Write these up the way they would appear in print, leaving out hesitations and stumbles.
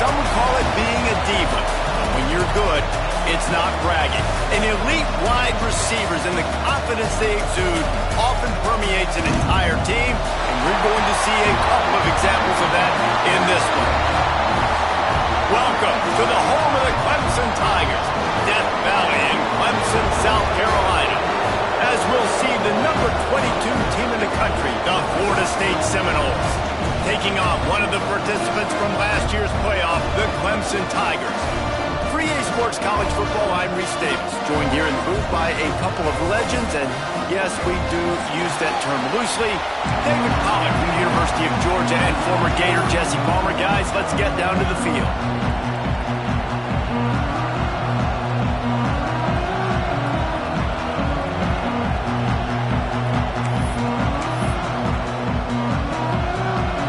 Some would call it being a diva. But when you're good, it's not bragging. And elite wide receivers and the confidence they exude often permeates an entire team, and we're going to see a couple of examples of that in this one. Welcome to the home of the Clemson Tigers, Death Valley in Clemson, South Carolina. As we'll see the number 22 team in the country, the Florida State Seminoles, taking on one of the participants from last year's playoff, the Clemson Tigers. For EA Sports College Football, I'm Reese Davis, joined here in the booth by a couple of legends, and yes, we do use that term loosely. David Pollack from the University of Georgia and former Gator Jesse Palmer. Guys, let's get down to the field.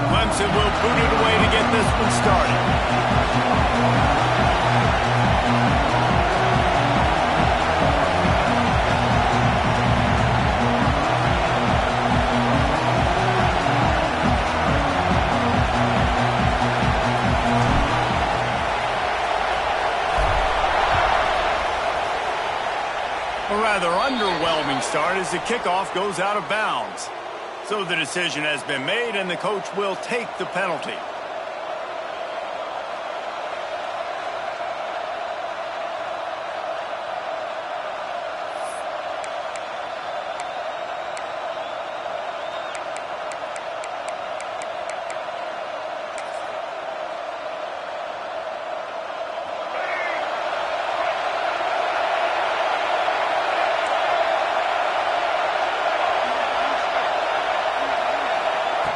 Clemson will boot it away to get this one started. A rather underwhelming start as the kickoff goes out of bounds. So the decision has been made, and the coach will take the penalty.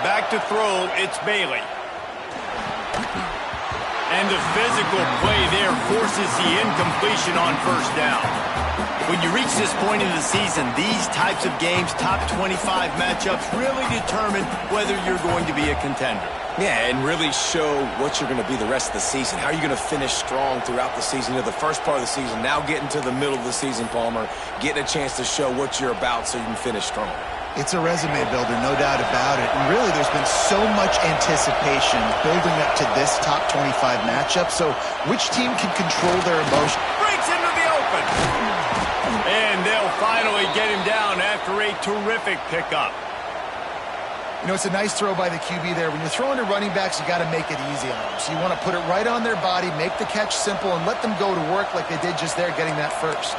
Back to throw, it's Bailey. And the physical play there forces the incompletion on first down. When you reach this point in the season, these types of games, top 25 matchups, really determine whether you're going to be a contender. Yeah, and really show what you're going to be the rest of the season. How are you going to finish strong throughout the season? You know, the first part of the season, now getting to the middle of the season, Palmer, getting a chance to show what you're about so you can finish strong. It's a resume builder, no doubt about it. And really, there's been so much anticipation building up to this top 25 matchup. So which team can control their emotion? Breaks into the open. And they'll finally get him down after a terrific pickup. You know, it's a nice throw by the QB there. When you're throwing to running backs, you got to make it easy on them. So you want to put it right on their body, make the catch simple, and let them go to work like they did just there, getting that first.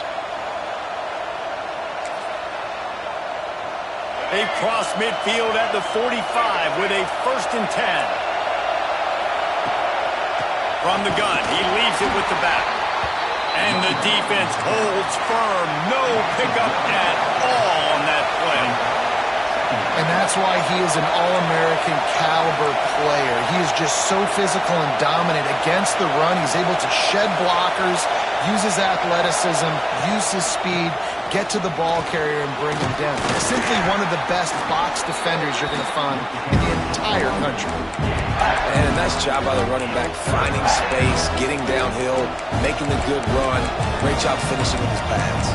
They cross midfield at the 45 with a 1st and 10. From the gun, he leaves it with the back. And the defense holds firm. No pickup at all on that play. And that's why he is an All-American caliber player. He is just so physical and dominant against the run. He's able to shed blockers, use his athleticism, use his speed, get to the ball carrier and bring him down. Simply one of the best box defenders you're going to find in the entire country. And a nice job by the running back, finding space, getting downhill, making a good run. Great job finishing with his pads.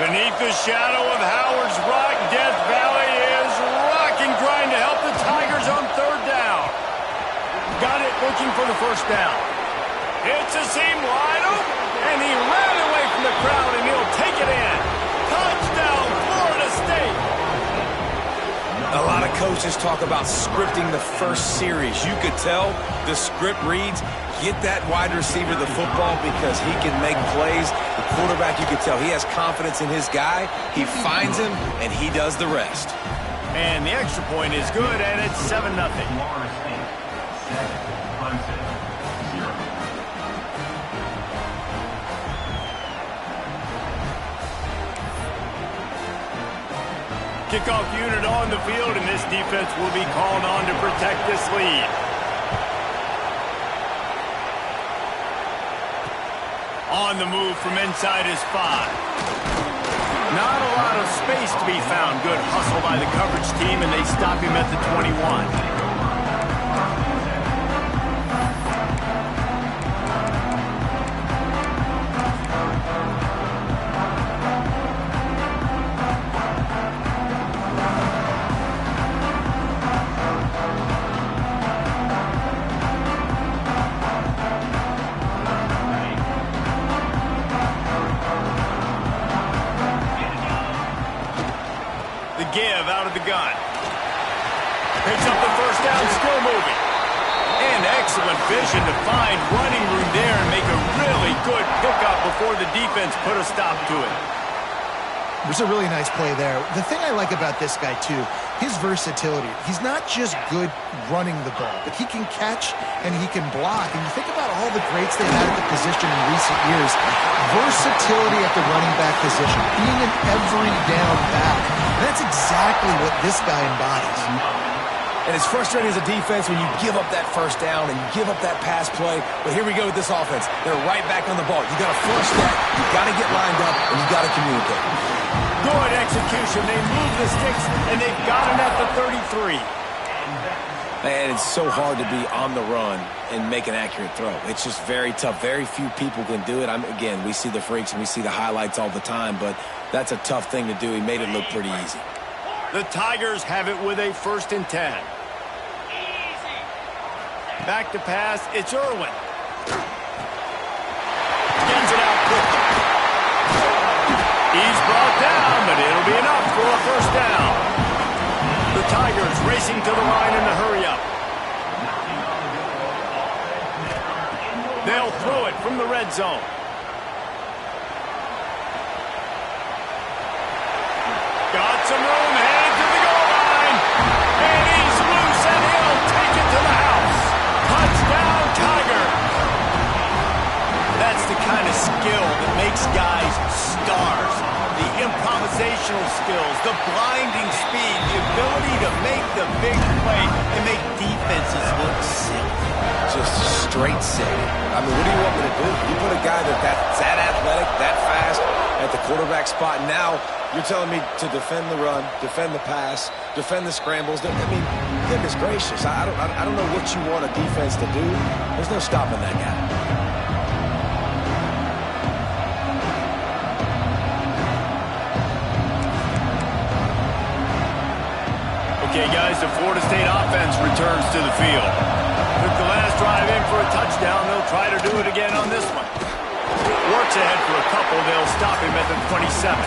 Beneath the shadow of Howard's Rock, Death Valley is rocking, trying to help the Tigers on 3rd down. Got it, looking for the 1st down. It's a seam wide open, and he ran away from the crowd, and he'll take it in. Touchdown, Florida State. A lot of coaches talk about scripting the first series. You could tell the script reads, get that wide receiver the football because he can make plays. The quarterback, you could tell he has confidence in his guy. He finds him, and he does the rest. And the extra point is good, and it's 7-0. Kickoff unit on the field, and this defense will be called on to protect this lead. On the move from inside his 5. Not a lot of space to be found. Good hustle by the coverage team, and they stop him at the 21. out of the gun. Picks up the first down, still moving. And excellent vision to find running room there and make a really good pickup before the defense put a stop to it. There's a really nice play there. The thing I like about this guy, too, his versatility. He's not just good running the ball, but he can catch and he can block. And you think about all the greats they've had at the position in recent years. Versatility at the running back position, being an every down back. That's exactly what this guy embodies. And it's frustrating as a defense when you give up that first down and you give up that pass play. But here we go with this offense. They're right back on the ball. You got to force that. You got to get lined up, and you got to communicate. Good execution. They move the sticks, and they've got him at the 33. Man, it's so hard to be on the run and make an accurate throw. It's just very tough. Very few people can do it. Again, we see the freaks and we see the highlights all the time, but that's a tough thing to do. He made it look pretty easy. The Tigers have it with a 1st and 10. Back to pass, it's Irwin. Gets it out quickly. He's brought down, but it'll be enough for a 1st down. The Tigers racing to the line in the hurry-up. They'll throw it from the red zone. Got some room, headed to the goal line. And he's loose, and he'll take it to the house. Touchdown, Tigers. That's the kind of skill that makes guys stars. The improvisational skills, the blinding speed, the ability to make the big play and make defenses look silly. Just straight silly. I mean, what do you want me to do? You put a guy that's that athletic, that fast at the quarterback spot. Now you're telling me to defend the run, defend the pass, defend the scrambles. I mean, goodness gracious. I don't know what you want a defense to do. There's no stopping that guy. Okay, guys, the Florida State offense returns to the field. Took the last drive in for a touchdown. They'll try to do it again on this one. Works ahead for a couple. They'll stop him at the 27.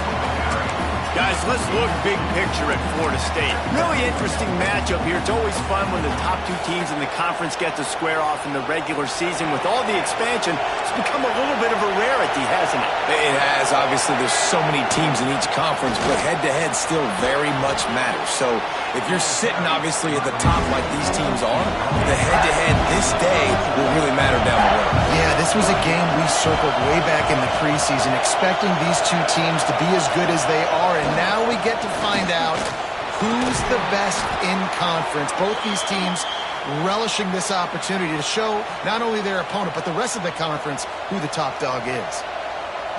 Guys, let's look big picture at Florida State. Really interesting matchup here. It's always fun when the top two teams in the conference get to square off in the regular season. With all the expansion, it's become a little bit of a rarity, hasn't it? It has. Obviously, there's so many teams in each conference, but head-to-head still very much matters. So if you're sitting, obviously, at the top like these teams are, the head-to-head this day will really matter down the road. Yeah, this was a game we circled way back in the preseason, expecting these two teams to be as good as they are, and now we get to find out who's the best in conference. Both these teams relishing this opportunity to show not only their opponent, but the rest of the conference who the top dog is.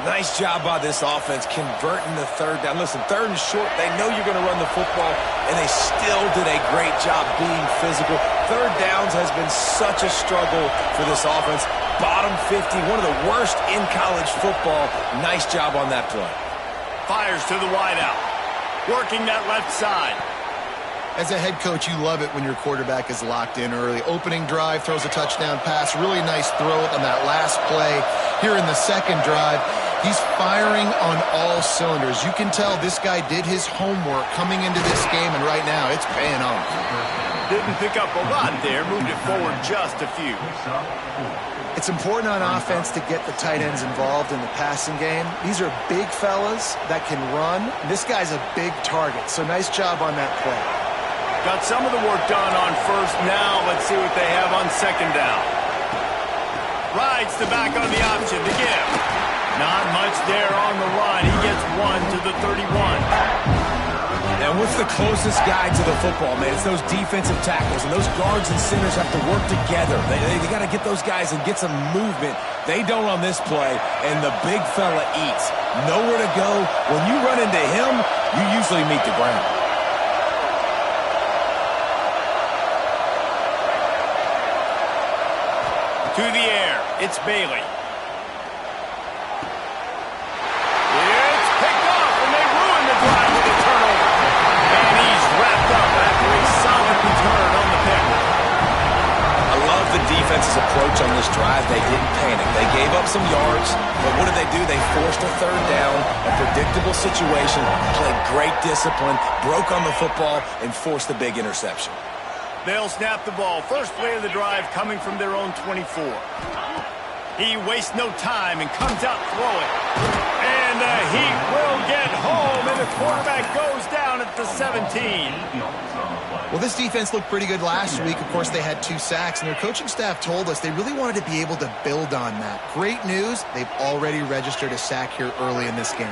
Nice job by this offense converting the 3rd down. Listen, 3rd and short, they know you're going to run the football, and they still did a great job being physical. 3rd downs has been such a struggle for this offense. Bottom 50, one of the worst in college football. Nice job on that play. Fires to the wideout. Working that left side. As a head coach, you love it when your quarterback is locked in early. Opening drive, throws a touchdown pass. Really nice throw on that last play. Here in the 2nd drive, he's firing on all cylinders. You can tell this guy did his homework coming into this game, and right now it's paying off. Didn't pick up a lot there. Moved it forward just a few. It's important on offense to get the tight ends involved in the passing game. These are big fellas that can run. This guy's a big target, so nice job on that play. Got some of the work done on 1st. Now let's see what they have on 2nd down. Rides the back on the option to give. Not much there on the run. He gets 1 to the 31. And what's the closest guy to the football, man? It's those defensive tackles, and those guards and centers have to work together. They got to get those guys and get some movement. They don't on this play, and the big fella eats. Nowhere to go. When you run into him, you usually meet the ground. To the air, it's Bailey. It's picked off, and they ruin the drive with a turnover. And he's wrapped up after a solid return on the pick. I love the defense defense's approach on this drive, they didn't panic. They gave up some yards, but what did they do? They forced a third down, a predictable situation, played great discipline, broke on the football, and forced the big interception. They'll snap the ball. First play of the drive coming from their own 24. He wastes no time and comes out throwing. And the Heat will get home, and the quarterback goes down at the 17. Well, this defense looked pretty good last week. Of course, they had 2 sacks, and their coaching staff told us they really wanted to be able to build on that. Great news, they've already registered a sack here early in this game.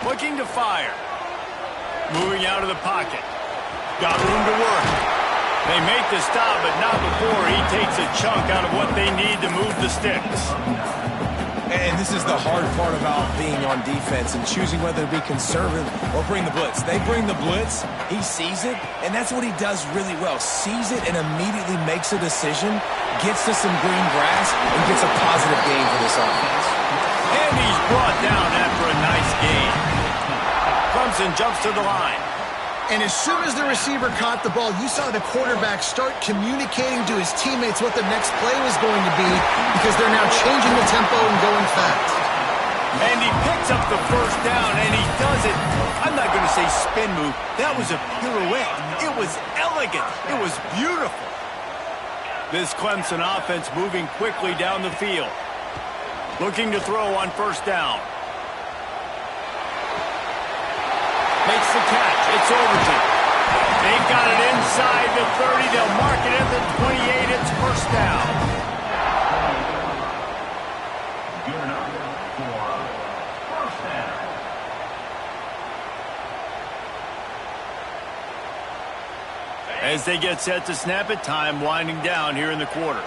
Looking to fire. Moving out of the pocket. Got room to work. They make the stop, but not before he takes a chunk out of what they need to move the sticks. And this is the hard part about being on defense and choosing whether to be conservative or bring the blitz. They bring the blitz, he sees it, and that's what he does really well. Sees it and immediately makes a decision, gets to some green grass, and gets a positive gain for this offense. And he's brought down after a nice gain. Clemson jumps to the line. And as soon as the receiver caught the ball, you saw the quarterback start communicating to his teammates what the next play was going to be because they're now changing the tempo and going fast. And he picks up the first down, and he does it. I'm not going to say spin move. That was a pirouette. It was elegant. It was beautiful. This Clemson offense moving quickly down the field. Looking to throw on first down. Makes the catch. It's Overton. They've got it inside the 30. They'll mark it at the 28. It's first down. As they get set to snap it, time winding down here in the quarter.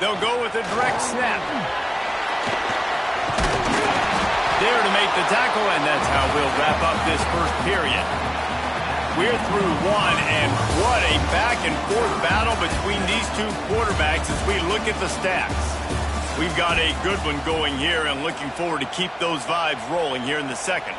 They'll go with a direct snap. There to make the tackle, and that's how we'll wrap up this first period. We're through one, and what a back-and-forth battle between these two quarterbacks as we look at the stats. We've got a good one going here, and looking forward to keep those vibes rolling here in the second.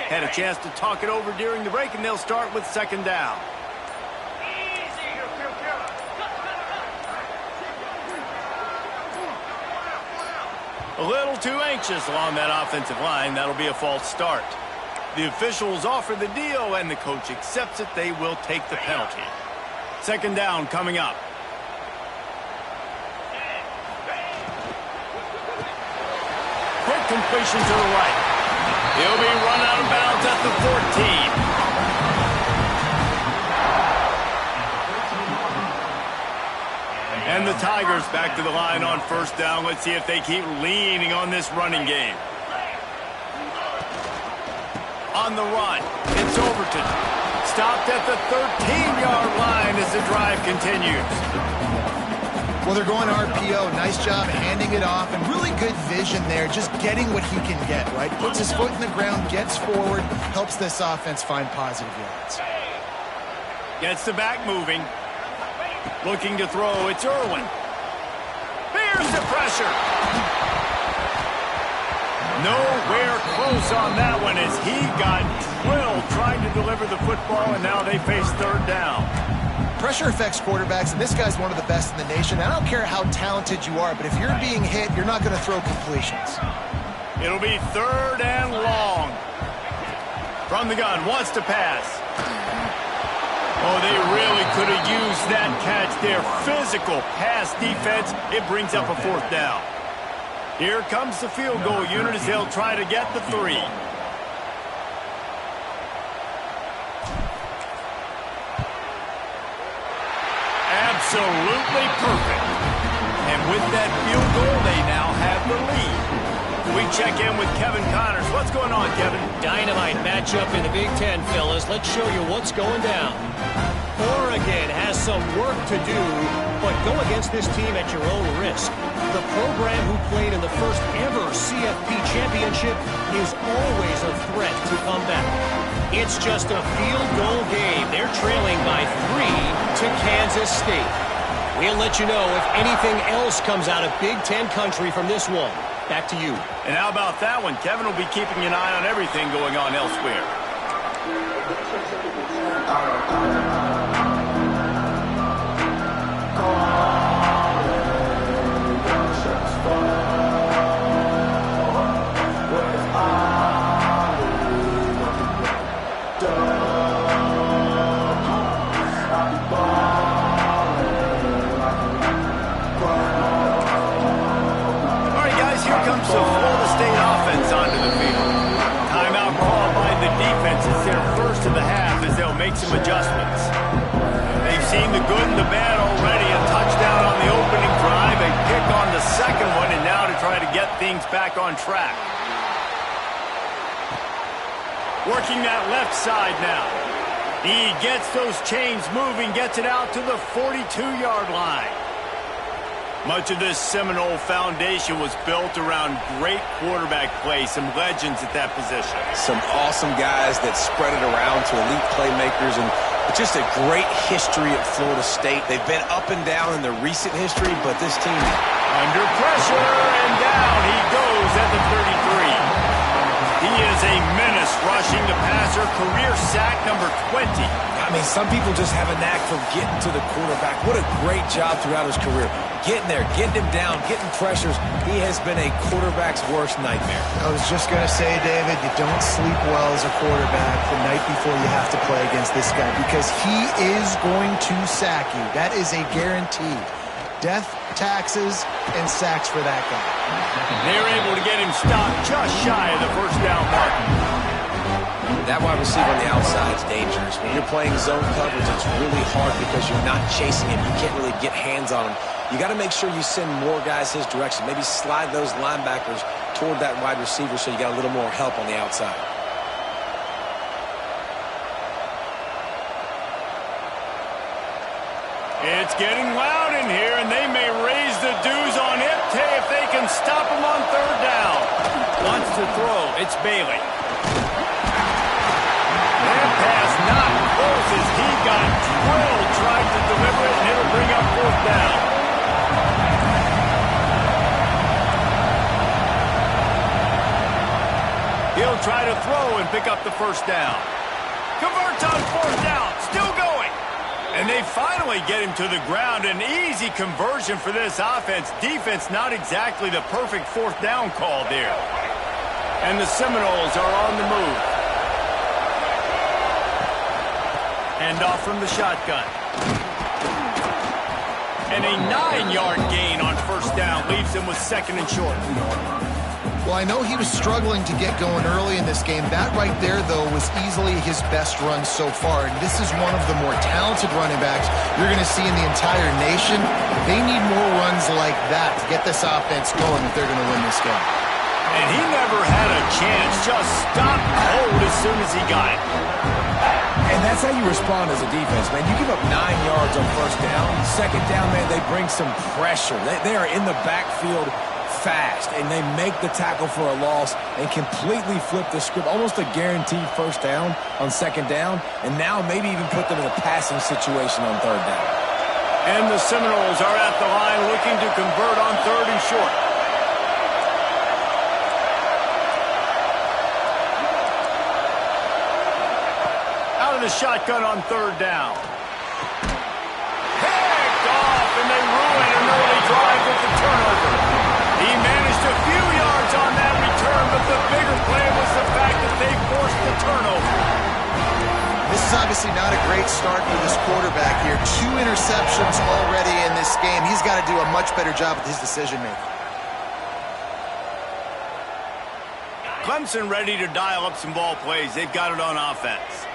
Had a chance to talk it over during the break, and they'll start with second down. A little too anxious along that offensive line. That'll be a false start. The officials offer the deal, and the coach accepts it. They will take the penalty. Second down coming up. Quick completion to the right. He'll be run out of bounds at the 14. And the Tigers back to the line on first down. Let's see if they keep leaning on this running game. On the run, it's Overton. Stopped at the 13-yard line as the drive continues. Well, they're going RPO. Nice job handing it off, and really good vision there, just getting what he can get, right? Puts his foot in the ground, gets forward, helps this offense find positive yards. Gets the back moving. Looking to throw, it's Irwin. Here's the pressure. Nowhere close on that one as he got drilled trying to deliver the football, and now they face third down. Pressure affects quarterbacks, and this guy's one of the best in the nation. I don't care how talented you are, but if you're being hit, you're not going to throw completions. It'll be third and long. From the gun, wants to pass. Oh, they really could have used that catch there. Physical pass defense. It brings up a fourth down. Here comes the field goal unit as they'll try to get the 3. Absolutely perfect. And with that field goal, they now have the lead. We check in with Kevin Connors. What's going on, Kevin? Dynamite matchup in the Big Ten, fellas. Let's show you what's going down. Oregon has some work to do, but go against this team at your own risk. The program who played in the first ever CFP championship is always a threat to come back. It's just a field goal game. They're trailing by 3 to Kansas State. We'll let you know if anything else comes out of Big Ten country from this one. Back to you. And how about that one? Kevin will be keeping an eye on everything going on elsewhere. Comes the Florida State offense onto the field. Timeout called by the defense. It's their first of the half as they'll make some adjustments. They've seen the good and the bad already. A touchdown on the opening drive, a pick on the second one, and now to try to get things back on track. Working that left side now. He gets those chains moving, gets it out to the 42-yard line. Much of this Seminole foundation was built around great quarterback play, some legends at that position. Some awesome guys that spread it around to elite playmakers, and just a great history at Florida State. They've been up and down in the recent history, but this team... Under pressure, and down he goes at the 33. He is a menace rushing the passer, career sack number 20. I mean, some people just have a knack for getting to the quarterback. What a great job throughout his career. Getting there, getting him down, getting pressures. He has been a quarterback's worst nightmare. I was just going to say, David, you don't sleep well as a quarterback the night before you have to play against this guy because he is going to sack you. That is a guarantee. Death, taxes, and sacks for that guy. They're able to get him stopped just shy of the first down mark. That wide receiver on the outside is dangerous. When you're playing zone coverage, it's really hard because you're not chasing him. You can't really get hands on him. You got to make sure you send more guys his direction. Maybe slide those linebackers toward that wide receiver so you got a little more help on the outside. It's getting loud in here, and they may raise the dues on it if they can stop him on third down. Wants to throw. It's Bailey. That pass not close as he got drilled, tried to deliver it, and it'll bring up fourth down. He'll try to throw and pick up the first down. Converts on fourth down. Still going. And they finally get him to the ground. An easy conversion for this offense. Defense not exactly the perfect fourth down call there. And the Seminoles are on the move. Hand off from the shotgun. And a 9-yard gain on first down leaves them with second and short. Well, I know he was struggling to get going early in this game. That right there, though, was easily his best run so far. And this is one of the more talented running backs you're going to see in the entire nation. They need more runs like that to get this offense going if they're going to win this game. And he never had a chance. Just stopped cold as soon as he got it. And that's how you respond as a defense, man. You give up 9 yards on first down. Second down, man, they bring some pressure. They are in the backfield fast, and they make the tackle for a loss and completely flip the script. Almost a guaranteed first down on second down, and now maybe even put them in a passing situation on third down. And the Seminoles are at the line looking to convert on third and short. Out of the shotgun on third down. Picked off, and they ruin an early drive with the turnover. He managed a few yards on that return, but the bigger play was the fact that they forced the turnover. This is obviously not a great start for this quarterback here. 2 interceptions already in this game. He's got to do a much better job with his decision-making. Clemson ready to dial up some ball plays. They've got it on offense.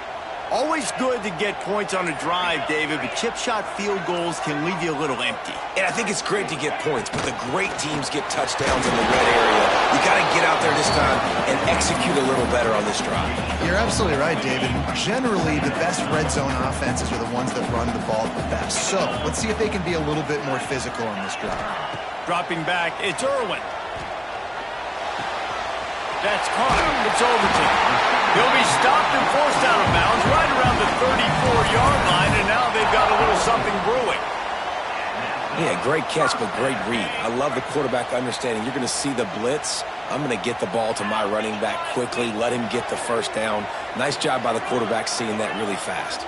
Always good to get points on a drive, David, but chip shot field goals can leave you a little empty. And I think it's great to get points, but the great teams get touchdowns in the red area. You got to get out there this time and execute a little better on this drive. You're absolutely right, David. Generally, the best red zone offenses are the ones that run the ball the best. So let's see if they can be a little bit more physical on this drive. Dropping back, it's Irwin. That's caught. It's Overton. He'll be stopped and forced out of bounds right around the 34-yard line, and now they've got a little something brewing. Yeah, great catch, but great read. I love the quarterback understanding. You're going to see the blitz. I'm going to get the ball to my running back quickly, let him get the first down. Nice job by the quarterback seeing that really fast.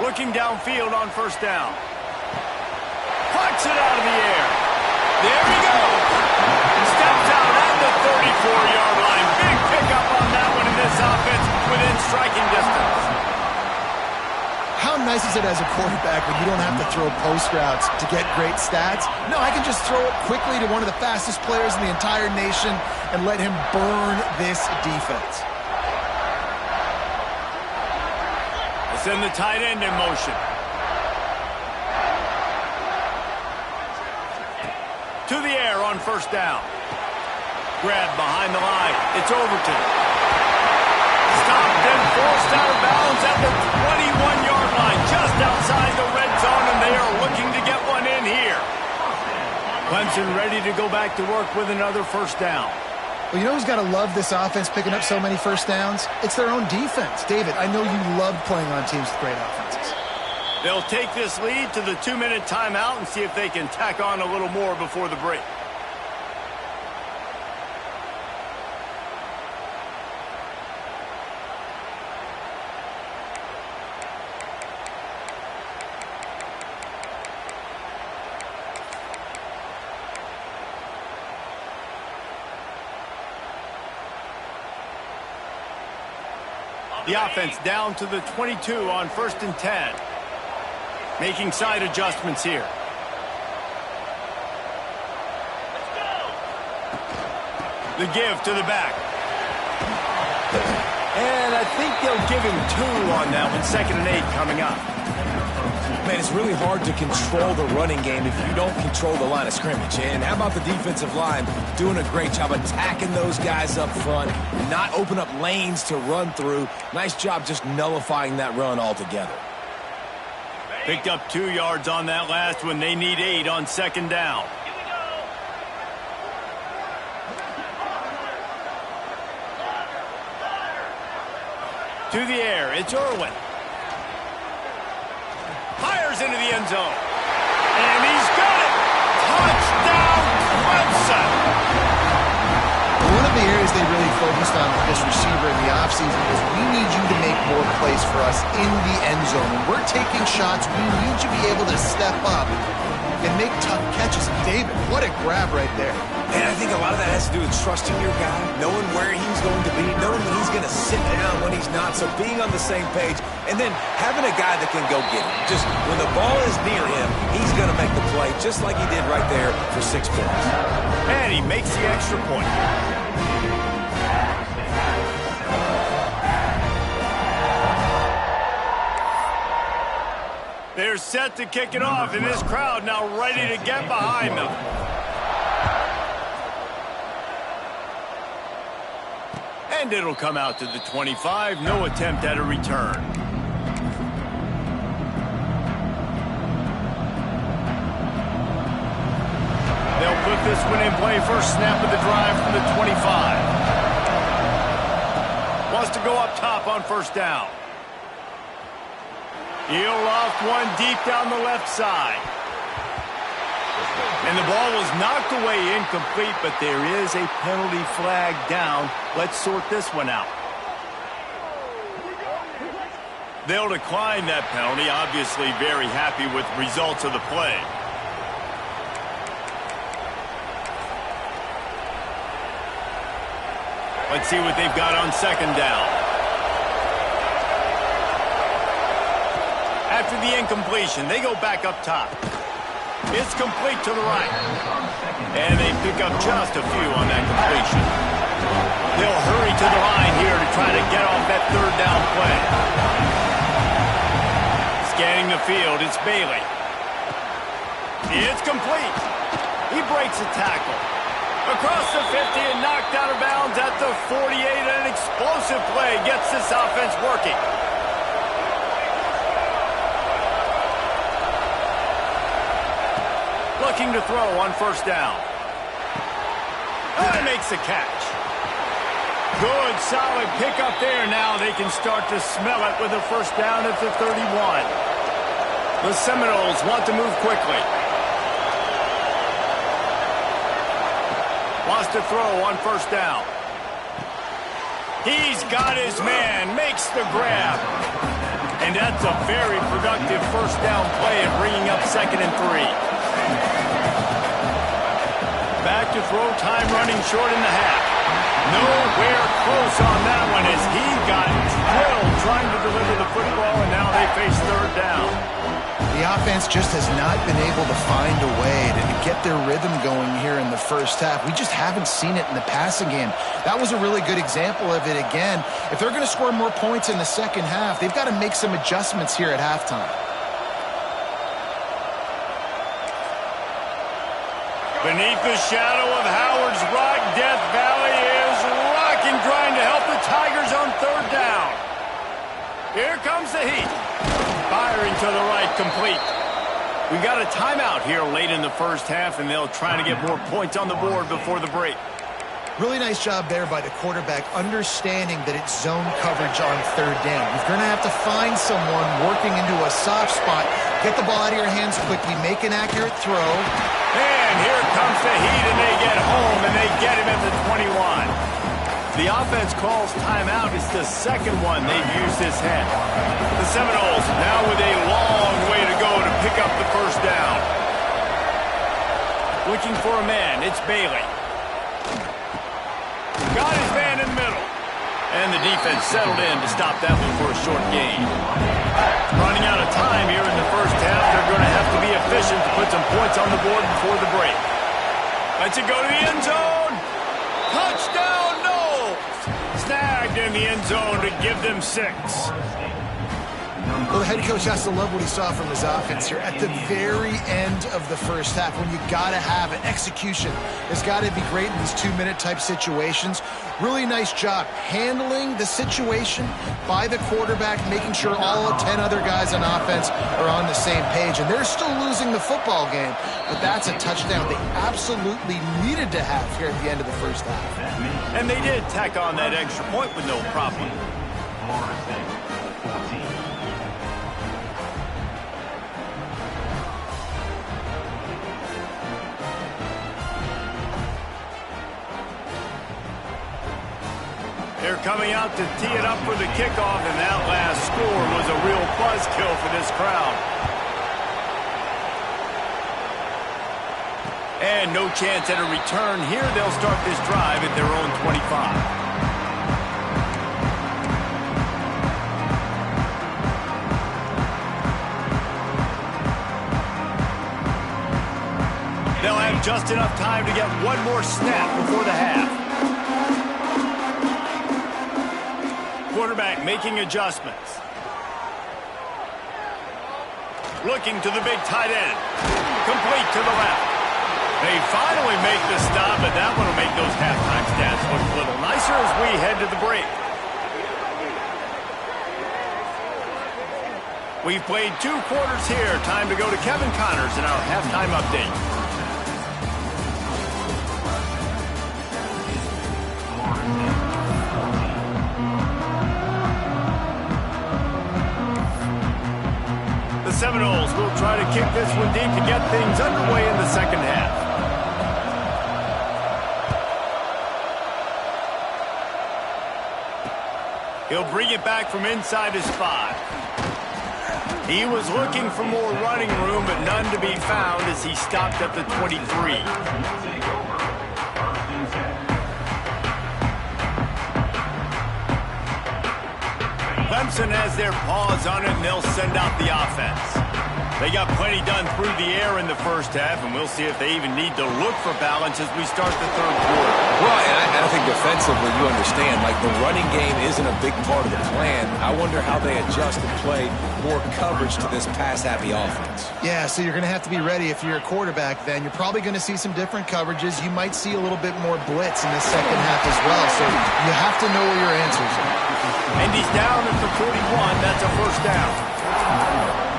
Looking downfield on first down. Plucks it out of the air. There he goes. Steps out at the 34-yard line. Big pickup on that one in this offense within striking distance. How nice is it as a quarterback when you don't have to throw post routes to get great stats? No, I can just throw it quickly to one of the fastest players in the entire nation and let him burn this defense. Send the tight end in motion. To the air on first down. Grab behind the line. It's Overton. Stopped and forced out of bounds at the 21-yard line, just outside the red zone, and they are looking to get one in here. Clemson ready to go back to work with another first down. Well, you know who's got to love this offense picking up so many first downs? It's their own defense. David, I know you love playing on teams with great offenses. They'll take this lead to the 2-minute timeout and see if they can tack on a little more before the break. The offense down to the 22 on 1st and 10. Making side adjustments here. The give to the back. And I think they'll give him 2 on that one. 2nd and 8 coming up. Man, it's really hard to control the running game if you don't control the line of scrimmage. And how about the defensive line doing a great job attacking those guys up front, not open up lanes to run through. Nice job just nullifying that run altogether. Picked up 2 yards on that last one. They need 8 on 2nd down. To the air, it's Irwin. Fires into the end zone. And he's got it! Touchdown, Clemson! One of the areas they really focused on with this receiver in the offseason is we need you to make more plays for us in the end zone. When we're taking shots, we need you to be able to step up and make tough catches. And David, what a grab right there. And I think a lot of that has to do with trusting your guy, knowing where he's going to be, knowing when he's going to sit down, when he's not. So being on the same page, and then having a guy that can go get it. Just when the ball is near him, he's going to make the play, just like he did right there for 6 points. And he makes the extra point. They're set to kick it off, and this crowd now ready to get behind them. And it'll come out to the 25. No attempt at a return. They'll put this one in play. First snap of the drive from the 25. Wants to go up top on first down. He'll loft one deep down the left side. And the ball was knocked away incomplete, but there is a penalty flag down. Let's sort this one out. They'll decline that penalty, obviously very happy with results of the play. Let's see what they've got on 2nd down. After the incompletion, they go back up top. It's complete to the right. And they pick up just a few on that completion. They'll hurry to the line here to try to get off that third down play. Scanning the field, it's Bailey. It's complete. He breaks a tackle. Across the 50 and knocked out of bounds at the 48. An explosive play gets this offense working. Looking to throw on first down. And makes a catch. Good, solid pickup there. Now they can start to smell it with a first down at the 31. The Seminoles want to move quickly. Wants to throw on first down. He's got his man, makes the grab. And that's a very productive first down play and bringing up 2nd and 3. Back to throw, time running short in the half. Nowhere close on that one as he got drilled trying to deliver the football, and now they face third down. The offense just has not been able to find a way to get their rhythm going here in the first half. We just haven't seen it in the passing game. That was a really good example of it again. If they're going to score more points in the second half, they've got to make some adjustments here at halftime. Beneath the shadow of Howard's Rock, Death Valley is rocking, trying to help the Tigers on third down. Here comes the heat. Firing to the right, complete. We got a timeout here late in the first half, and they'll try to get more points on the board before the break. Really nice job there by the quarterback, understanding that it's zone coverage on third down. You're going to have to find someone working into a soft spot, get the ball out of your hands quickly, make an accurate throw. And here comes the heat, and they get home, and they get him at the 21. The offense calls timeout. It's the second one they've used this half. The Seminoles now with a long way to go to pick up the first down. Looking for a man, it's Bailey. Got his man in the middle. And the defense settled in to stop that one for a short gain. Running out of time here in the first half. They're going to have to be efficient to put some points on the board before the break. Lets it go to the end zone. Touchdown, Noles. Snagged in the end zone to give them 6. Well, the head coach has to love what he saw from his offense here at the very end of the first half when you got to have it. Execution has got to be great in these 2-minute type situations. Really nice job handling the situation by the quarterback, making sure all 10 other guys on offense are on the same page. And they're still losing the football game, but that's a touchdown they absolutely needed to have here at the end of the first half. And they did tack on that extra point with no problem. They're coming out to tee it up for the kickoff, and that last score was a real buzzkill for this crowd. And no chance at a return here. They'll start this drive at their own 25. They'll have just enough time to get one more snap before the half. Quarterback making adjustments. Looking to the big tight end. Complete to the left. They finally make the stop, but that one will make those halftime stats look a little nicer as we head to the break. We've played 2 quarters here. Time to go to Kevin Connors in our halftime update. The Seminoles will try to kick this one deep to get things underway in the second half. He'll bring it back from inside his 5. He was looking for more running room, but none to be found as he stopped at the 23. Clemson has their paws on it, and they'll send out the offense. They got plenty done through the air in the first half, and we'll see if they even need to look for balance as we start the third quarter. Well, and I think defensively, you understand, like the running game isn't a big part of the plan. I wonder how they adjust and play more coverage to this pass-happy offense. Yeah, so you're going to have to be ready if you're a quarterback then. You're probably going to see some different coverages. You might see a little bit more blitz in the second half as well, so you have to know where your answers are. And he's down at the 41. That's a first down.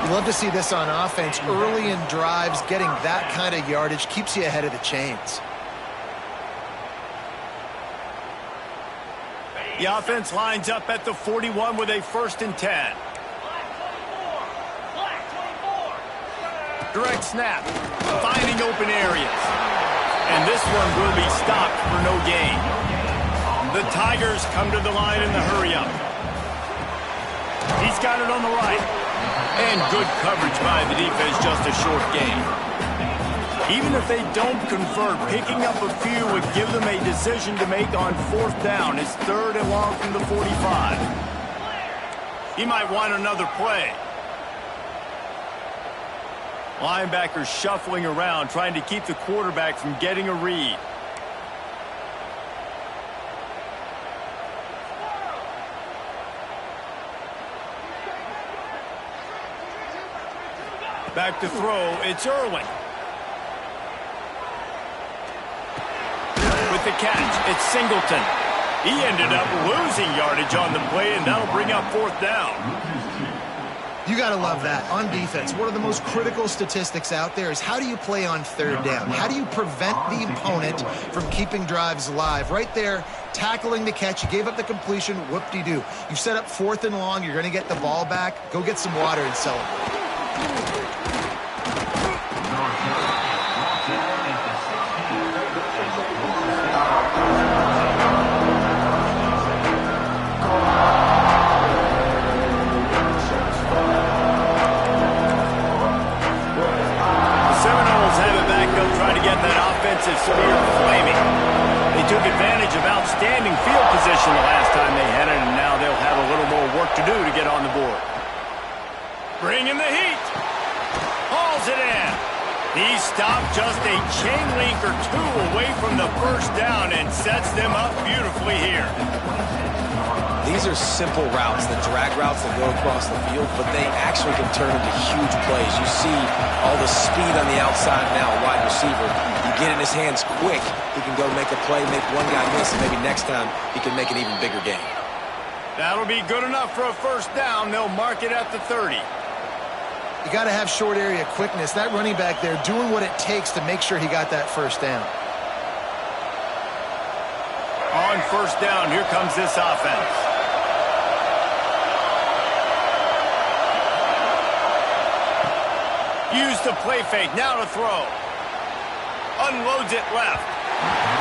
You love to see this on offense. Early in drives, getting that kind of yardage keeps you ahead of the chains. The offense lines up at the 41 with a 1st and 10. Direct snap, finding open areas. And this one will be stopped for no gain. The Tigers come to the line in the hurry-up. He's got it on the right. And good coverage by the defense, just a short gain. Even if they don't convert, picking up a few would give them a decision to make on 4th down. It's 3rd and long from the 45. He might want another play. Linebackers shuffling around, trying to keep the quarterback from getting a read. Back to throw, it's Irwin. With the catch, it's Singleton. He ended up losing yardage on the play, and that'll bring up 4th down. You got to love that. On defense, one of the most critical statistics out there is how do you play on 3rd down? How do you prevent the opponent from keeping drives alive? Right there, tackling the catch. You gave up the completion, whoop-de-doo. You set up 4th and long. You're going to get the ball back. Go get some water and celebrate. Spear flaming. They took advantage of outstanding field position the last time they had it, and now they'll have a little more work to do to get on the board. Bringing the heat. Hauls it in. He stopped just a chain link or two away from the 1st down and sets them up beautifully here. These are simple routes, the drag routes that go across the field, but they actually can turn into huge plays. You see all the speed on the outside now, wide receiver. You get in his hands quick, he can go make a play, make one guy miss, and maybe next time he can make an even bigger gain. That'll be good enough for a 1st down. They'll mark it at the 30. You got to have short area quickness. That running back there doing what it takes to make sure he got that 1st down. On 1st down, here comes this offense. Use the play fake, now to throw. Unloads it left.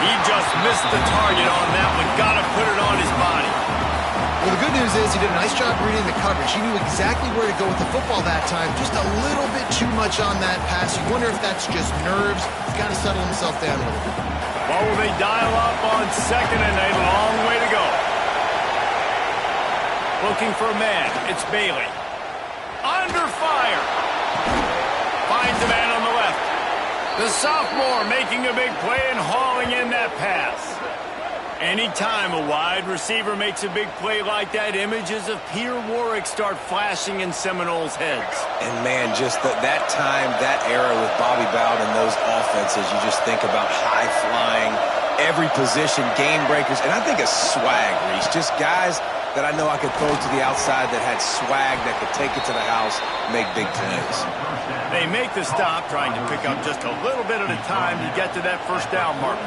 He just missed the target on that one. Got to put it on his body. Well, the good news is he did a nice job reading the coverage. He knew exactly where to go with the football that time. Just a little bit too much on that pass. You wonder if that's just nerves. He's got to settle himself down a little bit. Well, will they dial up on 2nd and a long way to go? Looking for a man. It's Bailey. Under fire. Finds a man on the left. The sophomore making a big play and hauling in that pass. Anytime a wide receiver makes a big play like that, images of Peter Warrick start flashing in Seminoles' heads. And, man, just that time, that era with Bobby Bowden and those offenses, you just think about high-flying, every position, game breakers, and I think of swag, Reese. Just guys that I know I could throw to the outside that had swag that could take it to the house, make big plays. They make the stop, trying to pick up just a little bit at a time to get to that 1st down marker.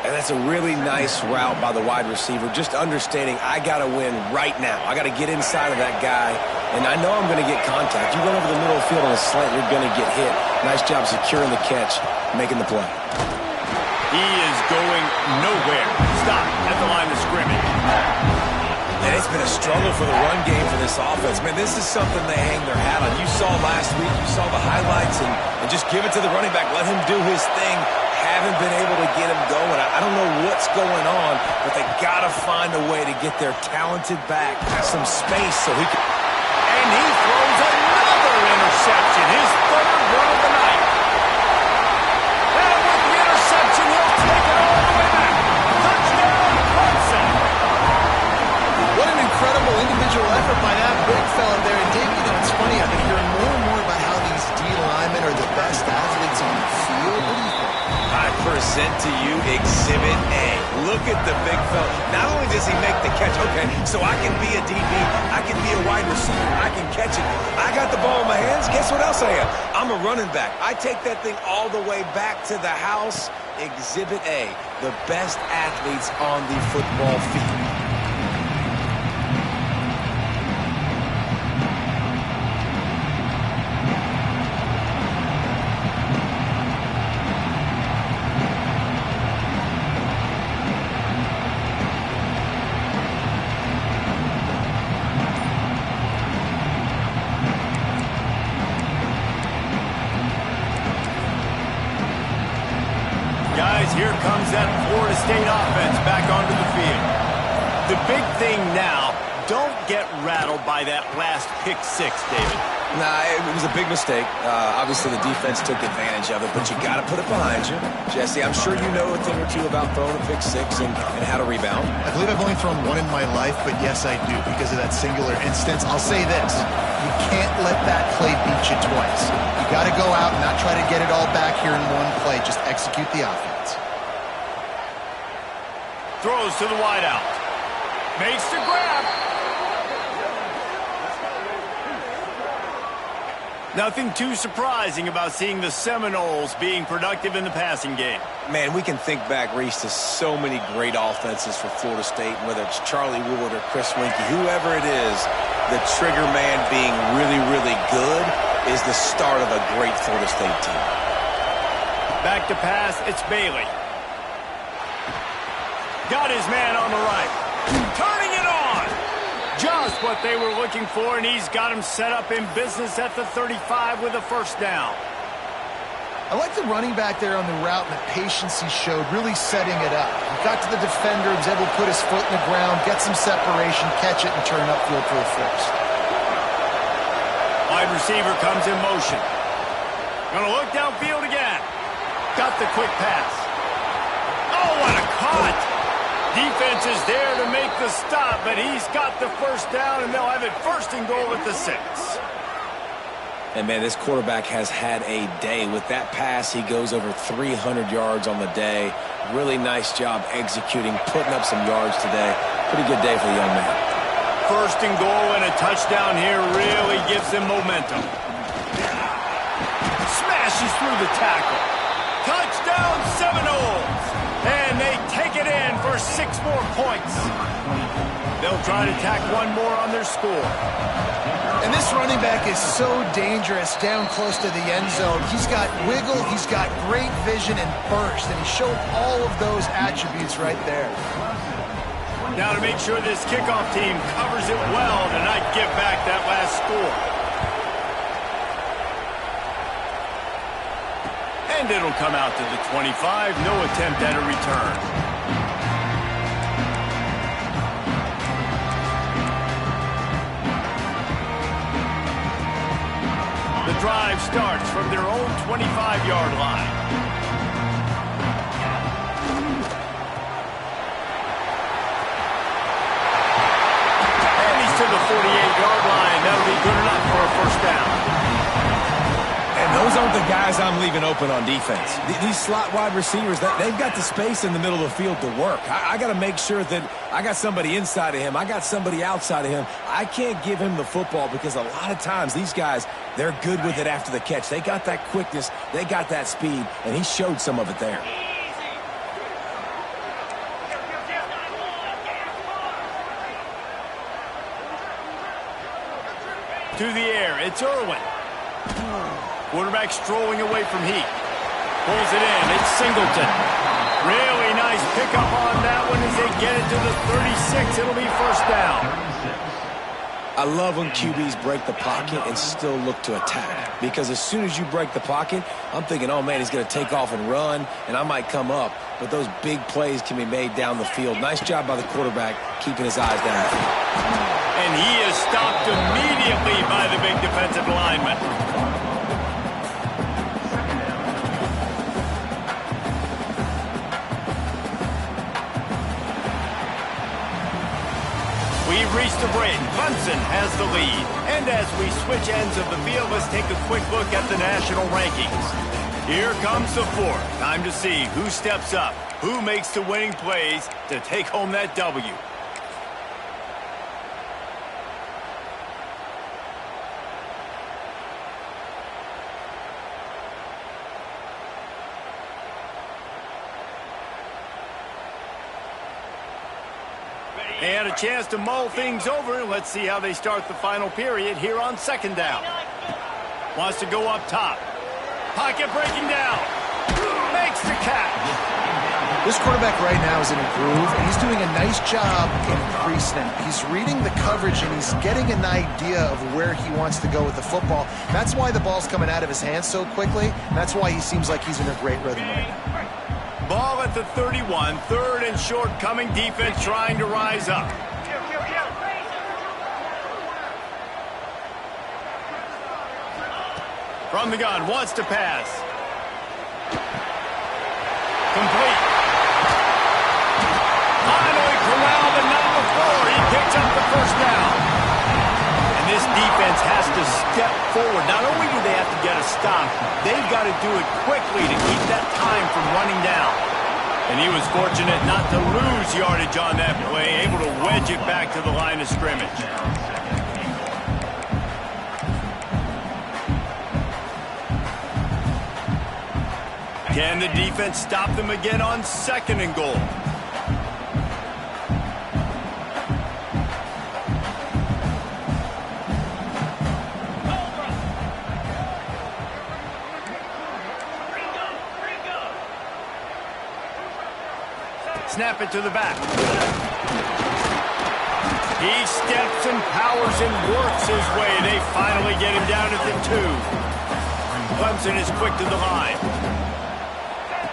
And that's a really nice route by the wide receiver, just understanding I got to win right now. I got to get inside of that guy, and I know I'm going to get contact. You run over the middle of the field on a slant, you're going to get hit. Nice job securing the catch, making the play. He is going nowhere. Stop at the line of scrimmage. And it's been a struggle for the run game for this offense. Man, this is something they hang their hat on. You saw last week, you saw the highlights, and just give it to the running back. Let him do his thing. Haven't been able to get him going. I don't know what's going on, but they got to find a way to get their talented back some space so he can. And he throws another reception, his third run of the night. And with the interception, he'll take it all the way back. Touchdown, Clemson. What an incredible individual effort by that big fella there. And Dave, you know, it's funny, I've been hearing more and more about how these D linemen are the best athletes on the field. What do you think? I present to you Exhibit A. Look at the big fella. Not only does he make the catch, okay, so I can be a DB, I can be a wide receiver, I can catch it. I got the ball in my hands. Guess what else I am? I'm a running back. I take that thing all the way back to the house. Exhibit A, the best athletes on the football field. Guys, here comes that Florida State offense back onto the field. The big thing now, don't get rattled by that last pick six, David. Nah, it was a big mistake. Obviously, the defense took advantage of it, but you got to put it behind you. Jesse, I'm sure you know a thing or two about throwing a pick six and how to rebound. I believe I've only thrown one in my life, but yes, I do, because of that singular instance. I'll say this. You can't let that play beat you twice. You got to go out and not try to get it all back here in one play. Just execute the offense. Throws to the wideout. Makes the grab. Nothing too surprising about seeing the Seminoles being productive in the passing game. Man, we can think back, Reese, to so many great offenses for Florida State, whether it's Charlie Wood or Chris Winkie, whoever it is, the trigger man being really, really good is the start of a great Florida State team. Back to pass, it's Bailey. Got his man on the right. Turning it on. Just what they were looking for, and he's got him set up in business at the 35 with a first down. I like the running back there on the route and the patience he showed, really setting it up. He got to the defender, was able to put his foot in the ground, get some separation, catch it, and turn upfield for a first. Wide receiver comes in motion. Gonna look downfield again. Got the quick pass. Oh, what a cut! Defense is there to make the stop, but he's got the first down, and they'll have it first and goal at the 6. And, man, this quarterback has had a day. With that pass, he goes over 300 yards on the day. Really nice job executing, putting up some yards today. Pretty good day for the young man. First and goal and a touchdown here really gives them momentum. Smashes through the tackle. Touchdown Seminoles! And they take it in for 6 more points. They'll try to tack one more on their score. And this running back is so dangerous down close to the end zone. He's got wiggle, he's got great vision and burst, and he showed all of those attributes right there. Now to make sure this kickoff team covers it well to not give back that last score. And it'll come out to the 25. No attempt at a return. The drive starts from their own 25-yard line. And he's to the 48-yard line. That'll be good enough for a first down. And those aren't the guys I'm leaving open on defense. These slot wide receivers, they've got the space in the middle of the field to work. I got to make sure that I got somebody inside of him. I got somebody outside of him. I can't give him the football because a lot of times these guys, they're good with it after the catch. They got that quickness. They got that speed, and he showed some of it there. To the air, it's Irwin. Quarterback strolling away from Heat. Pulls it in, it's Singleton. Really nice pickup on that one as they get it to the 36. It'll be first down. I love when QBs break the pocket and still look to attack. Because as soon as you break the pocket, I'm thinking, oh, man, he's going to take off and run, and I might come up. But those big plays can be made down the field. Nice job by the quarterback keeping his eyes downfield. And he is stopped immediately by the big defensive lineman. We've reached the break. Clemson has the lead. And as we switch ends of the field, let's take a quick look at the national rankings. Here comes the fourth. Time to see who steps up, who makes the winning plays to take home that W. And a chance to mull things over. Let's see how they start the final period here on second down. Wants to go up top. Pocket breaking down. Makes the catch. This quarterback right now is in a groove, and he's doing a nice job increasing it. He's reading the coverage, and he's getting an idea of where he wants to go with the football. That's why the ball's coming out of his hands so quickly. That's why he seems like he's in a great rhythm right now. Ball at the 31, third and short, coming defense trying to rise up. From the gun, wants to pass. Complete. Finally corralled and not before. He picks up the first down. And this defense has to step forward. Not only do they have to get a stop, they've got to do it quickly to keep that time from running down. And he was fortunate not to lose yardage on that play, able to wedge it back to the line of scrimmage. Can the defense stop them again on second and goal? Snap it to the back. He steps and powers and works his way. They finally get him down at the 2. Clemson is quick to the line.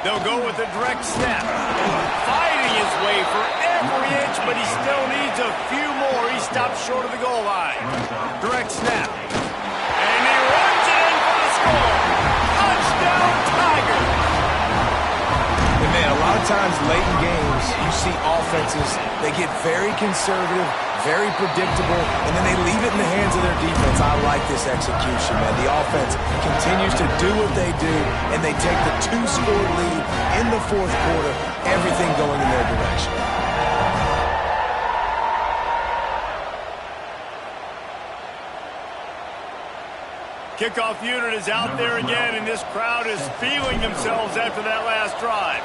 They'll go with a direct snap. Fighting his way for every inch, but he still needs a few more. He stops short of the goal line. Direct snap. And he runs it in for the score. Touchdown, Tigers! And man, a lot of times late in games, you see offenses, they get very conservative, very predictable, and then they leave it in the hands of their defense. I like this execution, man. The offense continues to do what they do, and they take the 2-score lead in the fourth quarter, everything going in their direction. Kickoff unit is out there again, and this crowd is feeling themselves after that last drive.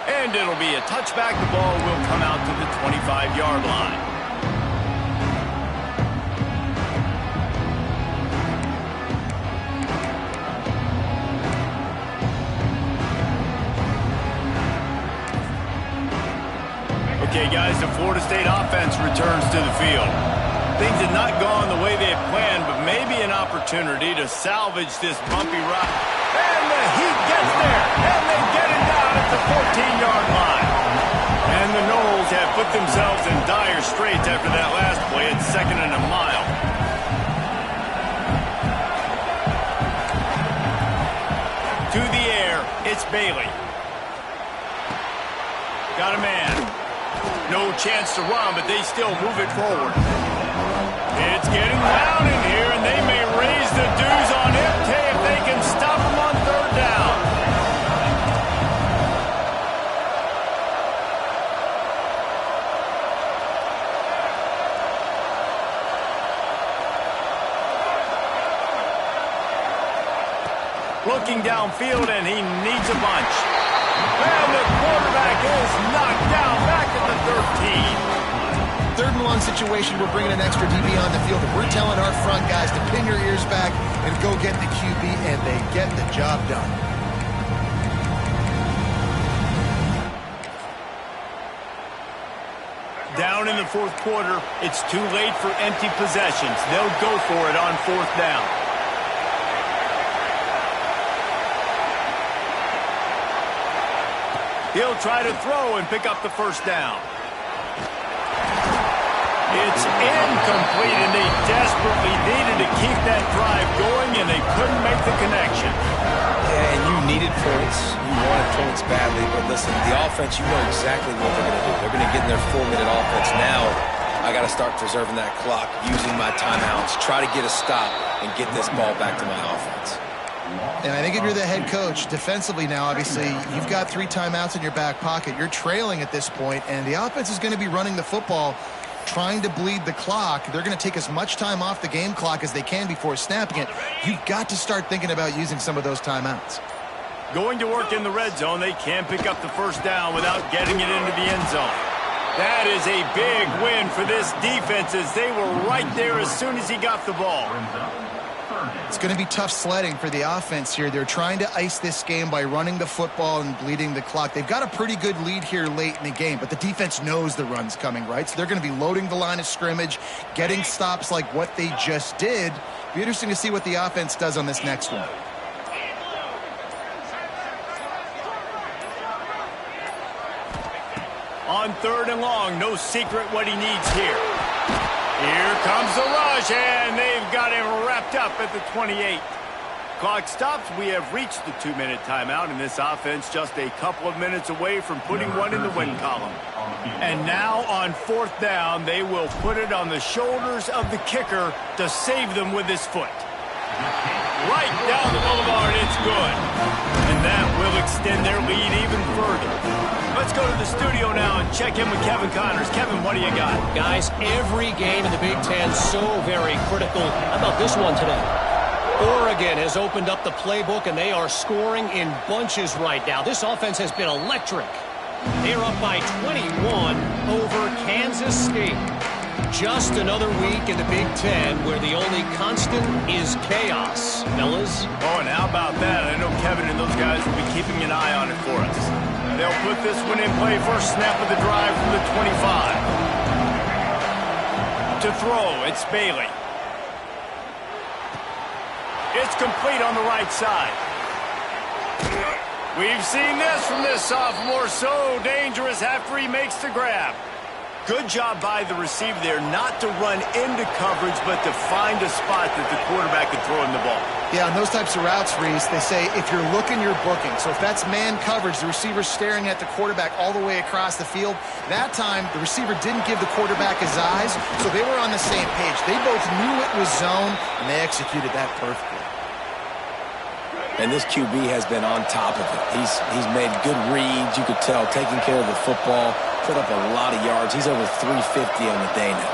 And it'll be a touchback. The ball will come out to the 25-yard line. Okay, guys, the Florida State offense returns to the field. Things had not gone the way they had planned, but maybe an opportunity to salvage this bumpy ride. And the Heat gets there, and they get it down at the 14-yard line. And the Noles have put themselves in dire straits after that last play at 2nd and a mile. To the air, it's Bailey. Got a man. No chance to run, but they still move it forward. It's getting loud in here, and they may raise the dues on MK if they can stop them on third down. Looking downfield, and he needs a bunch. And the quarterback is knocked down back at the 13. 3rd and 1 situation, we're bringing an extra DB on the field. We're telling our front guys to pin your ears back and go get the QB, and they get the job done. Down in the fourth quarter, it's too late for empty possessions. They'll go for it on 4th down. He'll try to throw and pick up the first down. It's incomplete, and they desperately needed to keep that drive going, and they couldn't make the connection. Yeah, and you needed points. You wanted points badly, but listen, the offense, you know exactly what they're going to do. They're going to get in their 4-minute offense now. I got to start preserving that clock, using my timeouts, try to get a stop, and get this ball back to my offense. And I think if you're the head coach, defensively now, obviously, you've got 3 timeouts in your back pocket. You're trailing at this point, and the offense is going to be running the football, trying to bleed the clock. They're going to take as much time off the game clock as they can before snapping it. You've got to start thinking about using some of those timeouts. Going to work in the red zone, they can't pick up the first down without getting it into the end zone. That is a big win for this defense as they were right there as soon as he got the ball. It's going to be tough sledding for the offense here. They're trying to ice this game by running the football and bleeding the clock. They've got a pretty good lead here late in the game, but the defense knows the run's coming, right? So they're going to be loading the line of scrimmage, getting stops like what they just did. Be interesting to see what the offense does on this next one. On 3rd and long, no secret what he needs here. Here comes the rush, and they've got him wrapped up at the 28. Clock stops. We have reached the 2-minute timeout, and this offense just a couple of minutes away from putting one in the win column. And now on 4th down, they will put it on the shoulders of the kicker to save them with his foot. Right down the boulevard, it's good. And that will extend their lead even further. Let's go to the studio now and check in with Kevin Connors. Kevin, what do you got? Guys, every game in the Big Ten so very critical. How about this one today? Oregon has opened up the playbook, and they are scoring in bunches right now. This offense has been electric. They're up by 21 over Kansas State. Just another week in the Big Ten where the only constant is chaos. Fellas? Oh, and how about that? I know Kevin and those guys will be keeping an eye on it for us. They'll put this one in play first snap of the drive from the 25. To throw, it's Bailey. It's complete on the right side. We've seen this from this sophomore, so dangerous after he makes the grab. Good job by the receiver there not to run into coverage, but to find a spot that the quarterback can throw him the ball. Yeah, on those types of routes, Reese, they say if you're looking, you're booking. So if that's man coverage, the receiver's staring at the quarterback all the way across the field. That time, the receiver didn't give the quarterback his eyes, so they were on the same page. They both knew it was zone, and they executed that perfectly. And this QB has been on top of it. He's made good reads, you could tell, taking care of the football, put up a lot of yards. He's over 350 on the day now.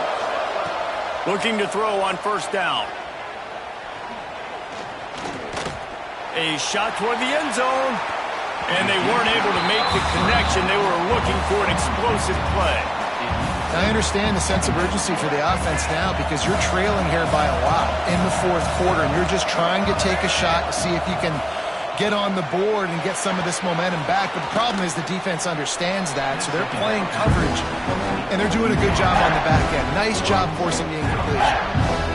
Looking to throw on first down. A shot toward the end zone. And they weren't able to make the connection. They were looking for an explosive play. I understand the sense of urgency for the offense now because you're trailing here by a lot in the 4th quarter, and you're just trying to take a shot to see if you can get on the board and get some of this momentum back. But the problem is the defense understands that, so they're playing coverage, and they're doing a good job on the back end. Nice job forcing the incompletion.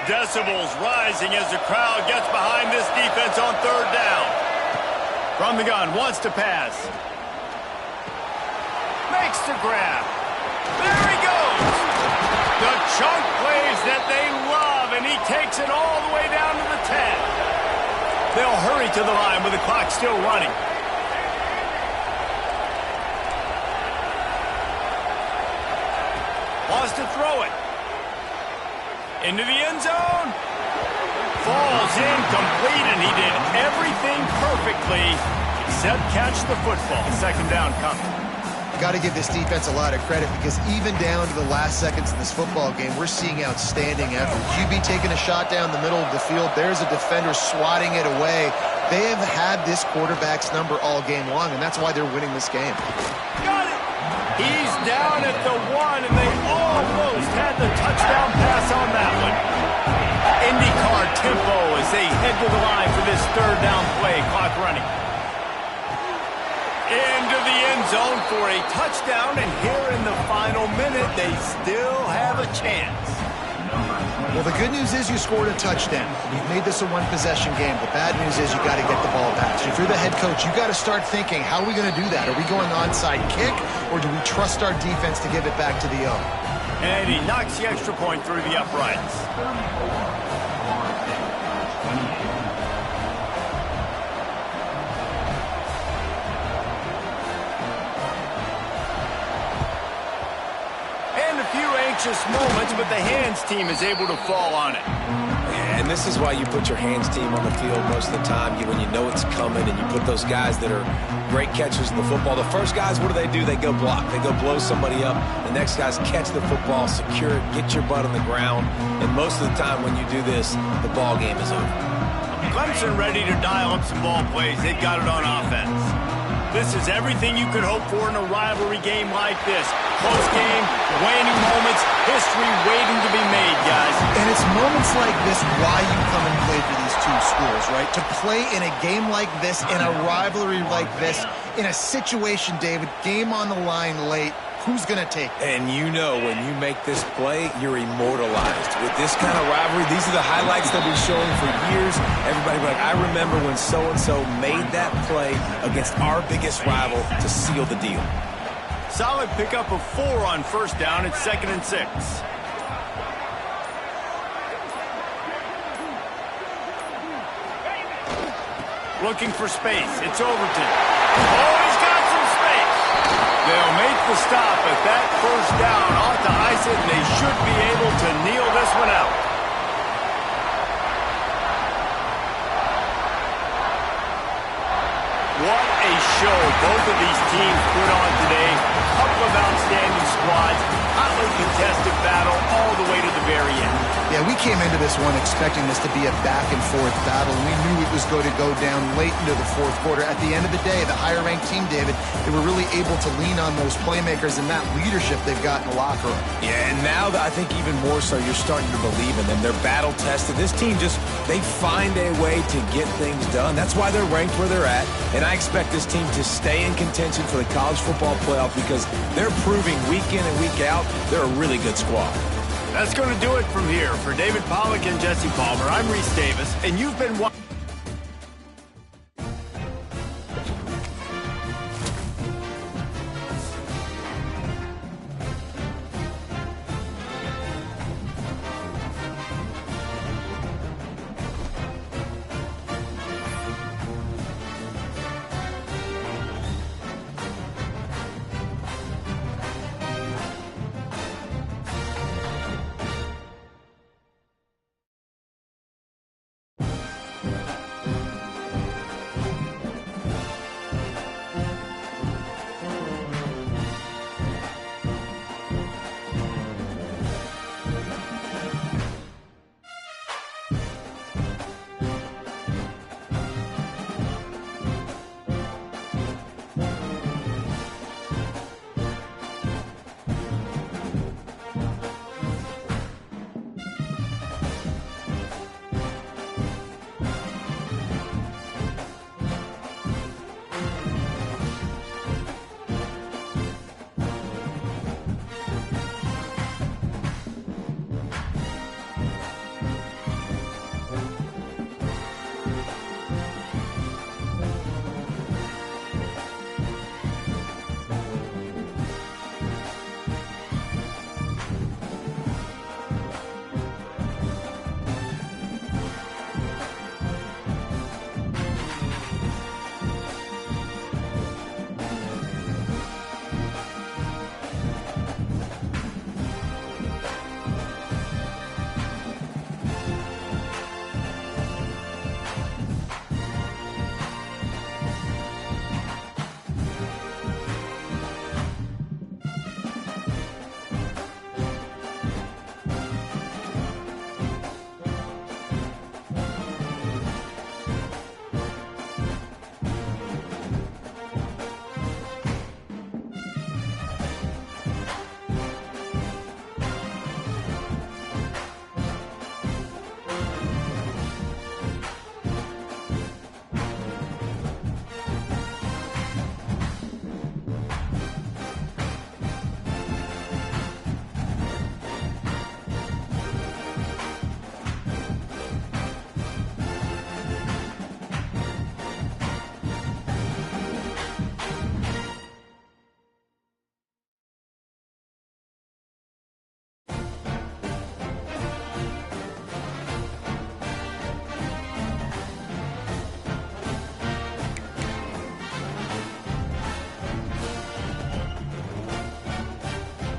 Decibels rising as the crowd gets behind this defense on 3rd down. From the gun, wants to pass. Makes the grab. There he goes. The chunk plays that they love, and he takes it all the way down to the 10. They'll hurry to the line with the clock still running. Wants to throw it. Into the end zone. Falls incomplete, and he did everything perfectly except catch the football. 2nd down coming. Got to give this defense a lot of credit because even down to the last seconds in this football game, we're seeing outstanding effort. QB taking a shot down the middle of the field. There's a defender swatting it away. They have had this quarterback's number all game long, and that's why they're winning this game. Got it. He's down at the 1, and they almost had the touchdown pass on that one. IndyCar tempo as they head to the line for this 3rd down play. Clock running. Into the end zone for a touchdown, and here in the final minute, they still have a chance. Well, the good news is you scored a touchdown. You've made this a one-possession game. The bad news is you got to get the ball back. So if you're the head coach, you got to start thinking, how are we going to do that? Are we going onside kick, or do we trust our defense to give it back to the O? And he knocks the extra point through the uprights. Moments, but the hands team is able to fall on it. Yeah, and this is why you put your hands team on the field most of the time. When you know it's coming, and you put those guys that are great catchers in the football. The first guys, what do? They go block. They go blow somebody up. The next guys catch the football, secure it, get your butt on the ground. And most of the time when you do this, the ball game is over. Clemson ready to dial up some ball plays. They've got it on offense. This is everything you could hope for in a rivalry game like this. Close game, waning moments, history waiting to be made, guys. And it's moments like this why you come and play for these two schools, right? To play in a game like this, in a rivalry like this, in a situation, David, game on the line late, who's going to take it? And you know when you make this play, you're immortalized. With this kind of rivalry, these are the highlights they'll be showing for years. Everybody will be like, I remember when so-and-so made that play against our biggest rival to seal the deal. Solid pickup of 4 on first down. It's 2nd and 6. Looking for space. It's Overton. Oh, he's got some space. They'll make the stop at that first down. Off to ice it, and they should be able to kneel this one out. What a show both of these teams put on today. Couple of outstanding squads, hotly contested battle all the way to the very end. Yeah, we came into this one expecting this to be a back-and-forth battle. We knew it was going to go down late into the fourth quarter. At the end of the day, the higher-ranked team, David, they were really able to lean on those playmakers and that leadership they've got in the locker room. Yeah, and now I think even more so, you're starting to believe in them. They're battle-tested. This team they find a way to get things done. That's why they're ranked where they're at. And I expect this team to stay in contention for the college football playoff because they're proving week in and week out they're a really good squad. That's going to do it from here. For David Pollack and Jesse Palmer, I'm Reese Davis, and you've been watching.